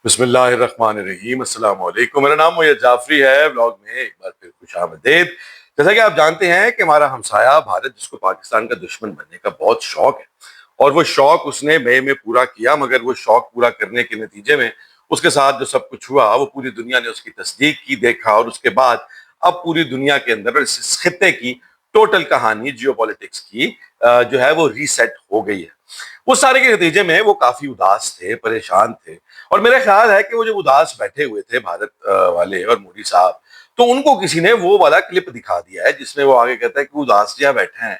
بسم اللہ الرحمن الرحیم، السلام علیکم۔ میرا نام معید جعفری ہے۔ ولاگ میں ایک بار پھر خوش آمدید۔ جیسا کہ آپ جانتے ہیں کہ ہمارا ہمسایہ بھارت، جس کو پاکستان کا دشمن بننے کا بہت شوق ہے، اور وہ شوق اس نے مئی میں پورا کیا، مگر وہ شوق پورا کرنے کے نتیجے میں اس کے ساتھ جو سب کچھ ہوا وہ پوری دنیا نے اس کی تصدیق کی، دیکھا، اور اس کے بعد اب پوری دنیا کے اندر اس خطے کی ٹوٹل کہانی جیو پالیٹکس کی جو ہے وہ ریسیٹ ہو گئی ہے۔ اس سارے کے نتیجے میں وہ کافی اداس تھے، پریشان تھے، اور میرا خیال ہے کہ وہ جب اداس بیٹھے ہوئے تھے بھارت والے اور مودی صاحب، تو ان کو کسی نے وہ والا کلپ دکھا دیا ہے جس میں وہ آگے کہتا ہے کہ اداس جہاں بیٹھے ہیں،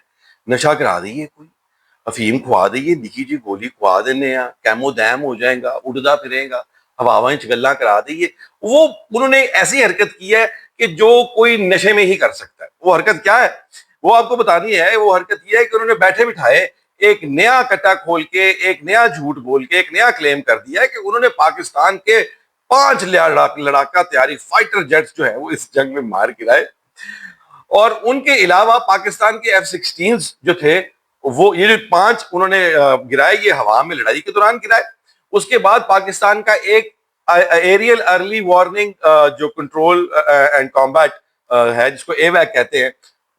نشہ کرا دئیے، کوئی افیم کھوا دئیے، نکی جی گولی کھوا دینے، کیمو دیم ہو جائے گا، اڑدا پھرے گا، ہواوائیں چگلاں کرا دئیے۔ وہ انہوں نے ایسی حرکت کی ہے کہ جو کوئی نشے میں ہی کر سکتا ہے۔ وہ حرکت کیا ہے وہ آپ کو بتانی ہے۔ وہ حرکت یہ ہے کہ انہوں نے بیٹھے بٹھائے ایک نیا کٹا کھول کے، ایک نیا جھوٹ بول کے، ایک نیا کلیم کر دیا ہے کہ انہوں نے پاکستان کے 5 لڑاکا تیاری فائٹر جیٹس جو ہے وہ اس جنگ میں مار گرائے، اور ان کے علاوہ پاکستان کے F-16 جو تھے، وہ یہ جو 5 انہوں نے گرائے، یہ ہوا میں لڑائی کے دوران گرائے۔ اس کے بعد پاکستان کا ایک ایریل ارلی وارننگ جو کنٹرول اینڈ کامبیٹ ہے، جس کو ایویک کہتے ہیں،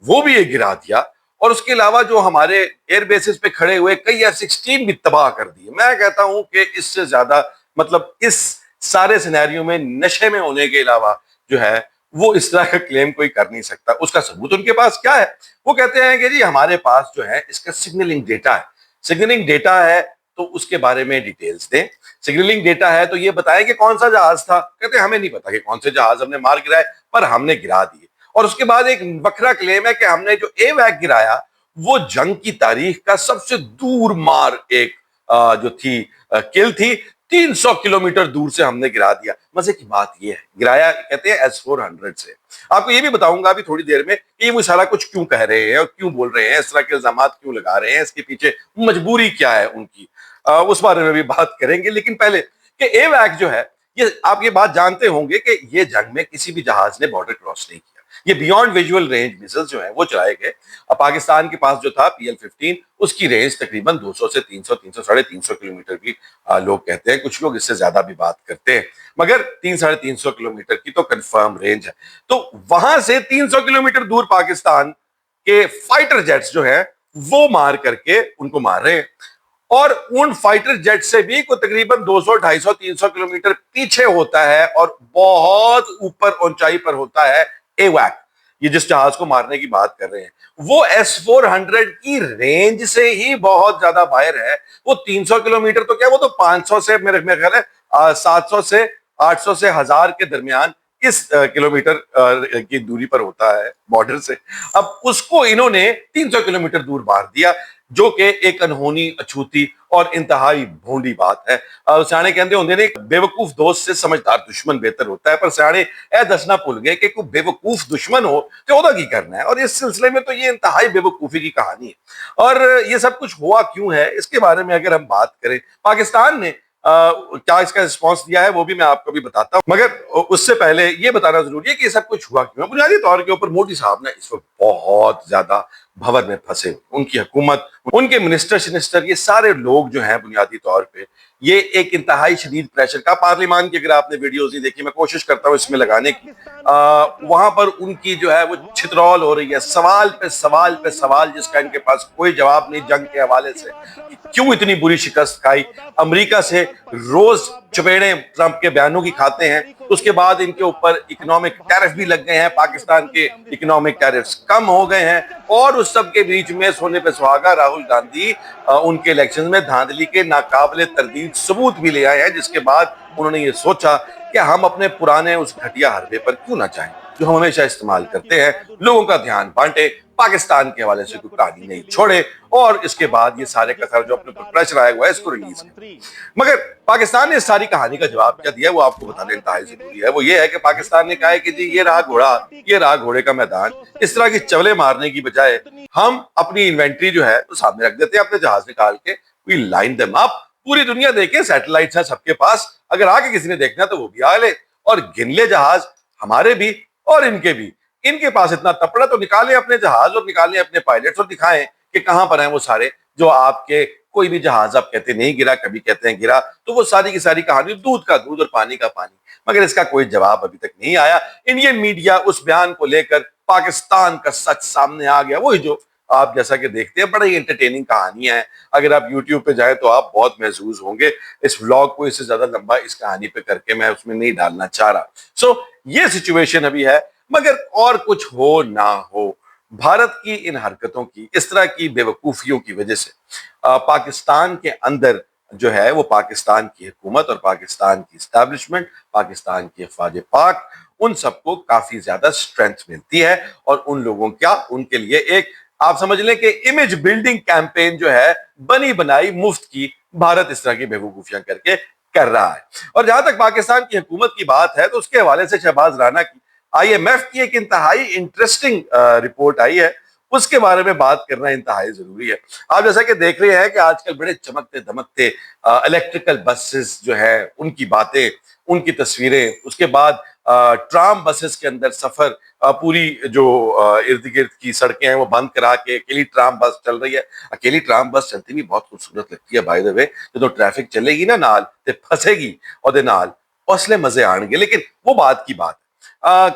وہ بھی یہ گرا دیا، اور اس کے علاوہ جو ہمارے ایئر بیسز پہ کھڑے ہوئے کئی F-16 بھی تباہ کر دیے۔ میں کہتا ہوں کہ اس سے زیادہ مطلب اس سارے سینیریو میں نشے میں ہونے کے علاوہ جو ہے وہ اس طرح کا کلیم کوئی کر نہیں سکتا۔ اس کا ثبوت ان کے پاس کیا ہے؟ وہ کہتے ہیں کہ جی ہمارے پاس جو ہے اس کا سگنلنگ ڈیٹا ہے۔ سگنلنگ ڈیٹا ہے تو اس کے بارے میں ڈیٹیلز دیں۔ سگنلنگ ڈیٹا ہے تو یہ بتائیں کہ کون سا جہاز تھا۔ کہتے ہیں ہمیں نہیں پتا کہ کون سے جہاز ہم نے مار گرائے، پر ہم نے گرا دیے۔ اور اس کے بعد ایک وکھرا کلیم ہے کہ ہم نے جو اے ویک گرایا وہ جنگ کی تاریخ کا سب سے دور مار ایک جو تھی کل تھی، 300 کلومیٹر دور سے ہم نے گرا دیا۔ مزے کی بات یہ ہے، گرایا کہتے ہیں S-400 سے۔ آپ کو یہ بھی بتاؤں گا ابھی تھوڑی دیر میں کہ یہ وہ سارا کچھ کیوں کہہ رہے ہیں اور کیوں بول رہے ہیں، اس طرح کے الزامات کیوں لگا رہے ہیں، اس کے پیچھے مجبوری کیا ہے ان کی، اس بارے میں بھی بات کریں گے۔ لیکن پہلے کہ اے ویک جو ہے، یہ آپ یہ بات جانتے ہوں گے کہ یہ جنگ میں کسی بھی جہاز نے بارڈر کراس نہیں کیا۔ یہ بیونڈ ویژول رینج میزائل جو ہیں وہ چلائے گئے۔ اب پاکستان کے پاس جو تھا PL-15، اس کی رینج تقریباً 200 سے 300 350 کلومیٹر کی لوگ کہتے ہیں، کچھ لوگ اس سے زیادہ بھی بات کرتے ہیں، مگر 300 کلومیٹر کی تو کنفرم رینج ہے۔ تو وہاں سے 300 کلومیٹر دور پاکستان کے فائٹر جیٹس جو ہیں وہ مار کر کے ان کو مار رہے ہیں، اور ان فائٹر جیٹ سے بھی کوئی تقریباً 200 250 300 کلومیٹر پیچھے ہوتا ہے، اور بہت اوپر اونچائی پر ہوتا ہے اے ویک، یہ جس جہاز کو مارنے کی بات کر رہے ہیں۔ وہ S-400 کی رینج سے ہی بہت زیادہ باہر ہے۔ وہ 300 کلومیٹر تو کیا، وہ تو 500 سے میرے خیال ہے 700 سے 800 سے 1000 کے درمیان اس کلومیٹر کی دوری پر ہوتا ہے بارڈر سے۔ اب اس کو انہوں نے 300 کلومیٹر دور مار دیا، جو کہ ایک انہونی، اچھوتی اور انتہائی بھونڈی بات ہے۔ سیانے کہتے ہوندے نے بے وقوف دوست سے سمجھدار دشمن بہتر ہوتا ہے، پر سیانے اے دسنا بھول گئے کہ کوئی بے وقوف دشمن ہو تو اودا کی کرنا ہے، اور اس سلسلے میں تو یہ انتہائی بے وقوفی کی کہانی ہے۔ اور یہ سب کچھ ہوا کیوں ہے، اس کے بارے میں اگر ہم بات کریں، پاکستان نے کیا اس کا رسپانس دیا ہے وہ بھی میں آپ کو بھی بتاتا ہوں، مگر اس سے پہلے یہ بتانا ضروری ہے کہ یہ سب کچھ ہوا کیوں ہے۔ بنیادی طور کے اوپر مودی صاحب نے اس وقت بہت زیادہ بھور میں پھنسے، ان کی حکومت، ان کے منسٹر، یہ سارے لوگ جو ہیں بنیادی طور پہ یہ ایک انتہائی شدید پریشر کا، پارلیمان کی اگر آپ نے ویڈیوز نہیں دیکھی، میں کوشش کرتا ہوں اس میں لگانے کی، وہاں پر ان کی جو ہے وہ چھترول ہو رہی ہے، سوال پہ سوال پہ سوال، جس کا ان کے پاس کوئی جواب نہیں جنگ کے حوالے سے۔ کیوں اتنی بری شکست کھائی؟ امریکہ سے روز چپیڑے ٹرمپ کے بیانوں کی کھاتے ہیں، اس کے بعد ان کے اوپر اکنامک ٹیرف بھی لگ گئے ہیں، پاکستان کے اکنامک ٹیرفز کم ہو گئے ہیں، اور اس سب کے بیچ میں سونے پہ سہاگا راہل گاندھی ان کے الیکشن میں دھاندلی کے ناقابل تردید ثبوت بھی لے آئے ہیں، جس کے بعد انہوں نے یہ سوچا کہ ہم اپنے پرانے اس گھٹیا حربے پر کیوں نہ جائیں جو ہم ہمیشہ استعمال کرتے ہیں، لوگوں کا دھیان بانٹے، پاکستان کے حوالے سے کوئی کہانی نہیں چھوڑے، اور اس کے بعد یہ سارے کا سارا جو اپنے پر پریشر آیا ہوا ہے اس کو ریلیز کریں۔ مگر پاکستان نے اس ساری کہانی کا جواب کیا دیا وہ آپ کو بتانا انتہائی ضروری ہے۔ وہ یہ ہے کہ پاکستان نے کہا ہے کہ جی یہ رہا گھوڑا، یہ رہا گھوڑے کا میدان، اس طرح کی چولے مارنے کی بجائے ہم اپنی انوینٹری جو ہے تو سامنے رکھ دیتے ہیں، اپنے جہاز نکال کے وی لائن دیم اپ، پوری دنیا دیکھیں، سیٹلائٹس ہیں سب کے پاس، اگر آ کے کسی نے دیکھنا تو وہ بھی آ لے، اور گن لے جہاز ہمارے بھی اور ان کے بھی۔ ان کے پاس اتنا تپڑا تو نکالیں اپنے جہاز اور نکالیں اپنے پائلٹس اور دکھائیں کہ کہاں پر ہیں وہ سارے جو آپ کے کوئی بھی جہاز آپ کہتے نہیں گرا, کبھی کہتے ہیں گرا, تو وہ ساری کی ساری کہانی دودھ کا دودھ اور پانی کا پانی. مگر اس کا کوئی جواب ابھی تک نہیں آیا. انڈین میڈیا اس بیان کو لے کر پاکستان کا سچ سامنے آ گیا, وہی جو آپ جیسا کہ دیکھتے ہیں, بڑی انٹرٹیننگ کہانیاں ہیں. اگر آپ یوٹیوب پہ جائیں تو آپ بہت محظوظ ہوں گے. اس ولاگ کو اس سے زیادہ لمبا اس کہانی پہ کر کے میں اس میں نہیں ڈالنا چاہ رہا. سو یہ سچویشن ابھی ہے. مگر اور کچھ ہو نہ ہو, بھارت کی ان حرکتوں کی, اس طرح کی بے وقوفیوں کی وجہ سے پاکستان کے اندر جو ہے وہ پاکستان کی حکومت اور پاکستان کی اسٹیبلشمنٹ, پاکستان کی افواج پاک, ان سب کو کافی زیادہ اسٹرینتھ ملتی ہے. اور ان لوگوں کا ان کے لیے ایک آپ سمجھ لیں کہ امیج بلڈنگ کیمپین جو ہے بنی بنائی مفت کی بھارت اس طرح کی بے وقوفیاں کر کے کر رہا ہے. اور جہاں تک پاکستان کی حکومت کی بات ہے تو اس کے حوالے سے شہباز رانا کی آئی ایم ایف کی ایک انتہائی انٹرسٹنگ رپورٹ آئی ہے, اس کے بارے میں بات کرنا انتہائی ضروری ہے. آپ جیسا کہ دیکھ رہے ہیں کہ آج کل بڑے چمکتے دمکتے الیکٹریکل بسز جو ہے ان کی باتیں, ان کی تصویریں, اس کے بعد ٹرام بسز کے اندر سفر, پوری جو ارد گرد کی سڑکیں ہیں وہ بند کرا کے اکیلی ٹرام بس چل رہی ہے. اکیلی ٹرام بس چلتی بھی بہت خوبصورت لگتی ہے بائی دا وے, جب ٹریفک چلے گی نا نال تے پھنسے گی اور دے نال اصلے مزے آن گے. لیکن وہ بات کی بات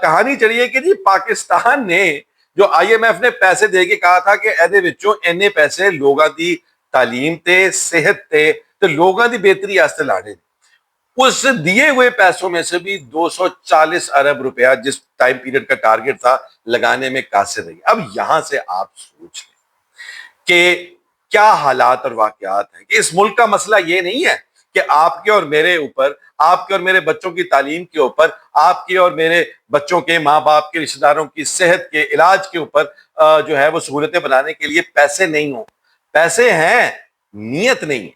کہانی چلیے کہ جی پاکستان نے جو آئی ایم ایف نے پیسے دے کے کہا تھا کہ ایدے وچوں اینے پیسے لوگاں دی تعلیم تے, صحت تے تے لوگاں دی بہتری واسطے لانے, اس دیے ہوئے پیسوں میں سے بھی 240 ارب روپیہ جس ٹائم پیریڈ کا ٹارگٹ تھا لگانے میں قاصر رہی. اب یہاں سے آپ سوچ لیں کہ کیا حالات اور واقعات ہیں کہ اس ملک کا مسئلہ یہ نہیں ہے کہ آپ کے اور میرے اوپر, آپ کے اور میرے بچوں کی تعلیم کے اوپر, آپ کے اور میرے بچوں کے ماں باپ کے رشتہ داروں کی صحت کے علاج کے اوپر جو ہے وہ سہولتیں بنانے کے لیے پیسے نہیں ہوں. پیسے ہیں, نیت نہیں ہے.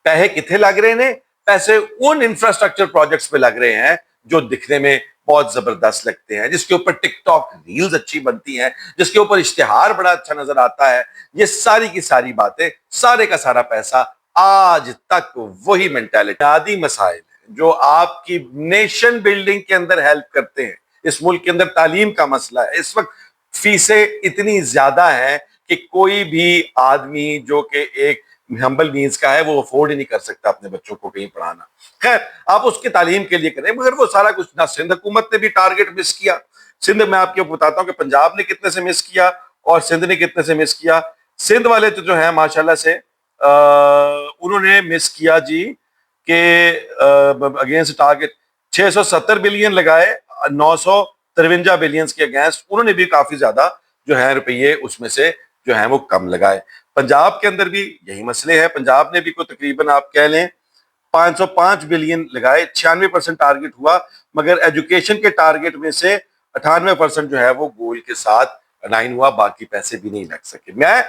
پیسے کتنے لگ رہے ہیں؟ پیسے ان انفراسٹرکچر پروجیکٹس پہ لگ رہے ہیں جو دکھنے میں بہت زبردست لگتے ہیں, جس کے اوپر ٹک ٹاک ریلز اچھی بنتی ہیں, جس کے اوپر اشتہار بڑا اچھا نظر آتا ہے. یہ ساری کی ساری باتیں, سارے کا سارا پیسہ آج تک وہی مینٹالٹی, بنیادی مسائل جو آپ کی نیشن بلڈنگ کے اندر ہیلپ کرتے ہیں. اس ملک کے اندر تعلیم کا مسئلہ ہے. اس وقت فیسیں اتنی زیادہ ہیں کہ کوئی بھی آدمی جو کہ ایک ہمبل مینز کا ہے وہ افورڈ ہی نہیں کر سکتا اپنے بچوں کو کہیں پڑھانا. خیر آپ اس کی تعلیم کے لیے کریں, مگر وہ سارا کچھ نہ سندھ حکومت نے بھی ٹارگٹ مس کیا. سندھ میں آپ کو بتاتا ہوں کہ پنجاب نے کتنے سے مس کیا اور سندھ نے کتنے سے مس کیا. سندھ والے تو جو ہیں ماشاءاللہ سے انہوں نے مس کیا جی کہ اگینسٹ ٹارگٹ 670 بلین لگائے, 953 بلینز کے اگینسٹ انہوں نے بھی کافی زیادہ جو ہے روپیے اس میں سے جو ہیں وہ کم لگائے. پنجاب کے اندر بھی یہی مسئلے ہیں. پنجاب نے بھی کوئی تقریباً آپ کہہ لیں 505 بلین لگائے, 96% ٹارگٹ ہوا, مگر ایجوکیشن کے ٹارگٹ میں سے 98% جو ہے وہ گول کے ساتھ الائن ہوا, باقی پیسے بھی نہیں لگ سکے. میں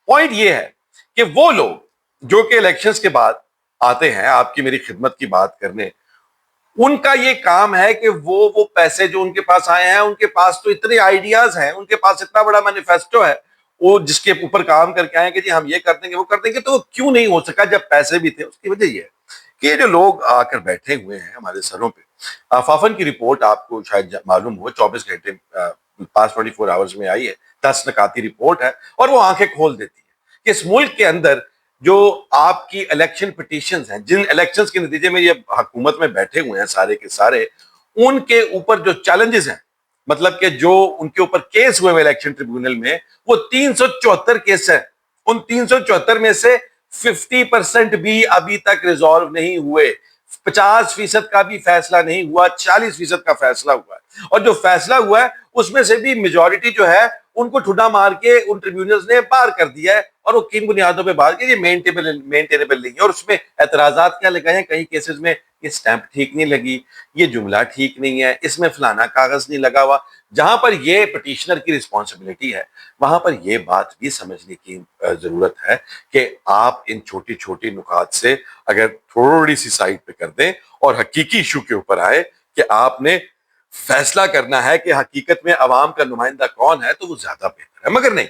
پوائنٹ یہ ہے کہ وہ لوگ جو کہ الیکشنز کے بعد آتے ہیں آپ کی میری خدمت کی بات کرنے, ان کا یہ کام ہے کہ وہ پیسے جو ان کے پاس آئے ہیں, ان کے پاس تو اتنے آئیڈیاز ہیں, ان کے پاس اتنا بڑا مینیفیسٹو ہے, وہ جس کے اوپر کام کر کے آئے کہ جی ہم یہ کر دیں گے وہ کر دیں گے. تو کیوں نہیں ہو سکا جب پیسے بھی تھے؟ اس کی وجہ یہ ہے کہ یہ جو لوگ آ کر بیٹھے ہوئے ہیں ہمارے سروں پہ, فافن کی رپورٹ آپ کو شاید معلوم ہو 24 گھنٹے پاس 24 آورز میں آئی ہے, 10 نکاتی رپورٹ ہے, اور وہ آنکھیں کھول دیتی ہے کہ اس ملک کے اندر جو آپ کی الیکشن پٹیشنز ہیں, جن الیکشنز کے نتیجے میں یہ حکومت میں بیٹھے ہوئے ہیں سارے کے سارے, ان کے اوپر جو چیلنجز ہیں, مطلب کہ جو ان کے اوپر کیس ہوئے ہوئے الیکشن ٹریبیونل میں, وہ 374 کیس ہیں. ان 374 میں سے 50% بھی ابھی تک ریزالو نہیں ہوئے, 50% کا بھی فیصلہ نہیں ہوا, 40% کا فیصلہ ہوا ہے. اور جو فیصلہ ہوا ہے اس میں سے بھی میجورٹی جو ہے ان کو ٹھڈا مار کے ان ٹریبیونلز نے باہر کر دیا ہے, اور وہ کن بنیادوں پہ باہر کیا, یہ مینٹینیبل نہیں ہے. اور اس میں اعتراضات کیا لگائے ہیں کئی کیسز میں, یہ سٹیمپ ٹھیک نہیں لگی, یہ جملہ ٹھیک نہیں ہے, اس میں فلانا کاغذ نہیں لگا ہوا. جہاں پر یہ پٹیشنر کی رسپانسبلٹی ہے وہاں پر یہ بات بھی سمجھنے کی ضرورت ہے کہ آپ ان چھوٹی چھوٹی نکات سے اگر تھوڑی سی سائڈ پہ کر دیں اور حقیقی ایشو کے اوپر آئے کہ آپ نے فیصلہ کرنا ہے کہ حقیقت میں عوام کا نمائندہ کون ہے, تو وہ زیادہ بہتر ہے. مگر نہیں,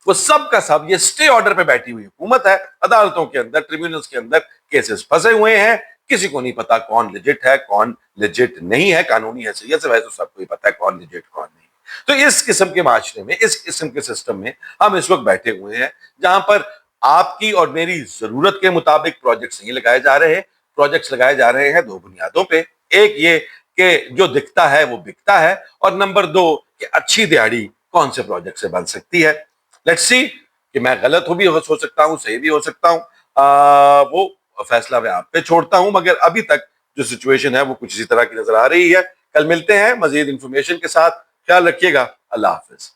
وہ سب کا سب یہ سٹے آرڈر پہ بیٹھی ہوئی حکومت ہے, عدالتوں کے اندر, ٹریبیونلز کے اندر کیسز پھنسے ہوئے ہیں, کسی کو نہیں پتا کون لیجٹ ہے کون لیجٹ نہیں ہے. قانونی حیثیت سے ویسے سب کو ہی پتا ہے کون لیجٹ کون نہیں. تو اس قسم کے معاشرے میں, اس قسم کے سسٹم میں ہم اس وقت بیٹھے ہوئے ہیں جہاں پر آپ کی اور میری ضرورت کے مطابق پروجیکٹس نہیں لگائے جا رہے، پروجیکٹس لگائے جا رہے ہیں دو بنیادوں پہ. ایک یہ کہ جو دکھتا ہے وہ بکتا ہے، اور نمبر دو کہ اچھی دیہڑی کون سے پروجیکٹ سے بن سکتی ہے. لیٹس سی کہ میں غلط بھی ہو سکتا ہوں، صحیح بھی ہو سکتا ہوں، وہ فیصلہ میں آپ پہ چھوڑتا ہوں، مگر ابھی تک جو سچویشن ہے وہ کچھ اسی طرح کی نظر آ رہی ہے. کل ملتے ہیں مزید انفارمیشن کے ساتھ. خیال رکھیے گا. اللہ حافظ.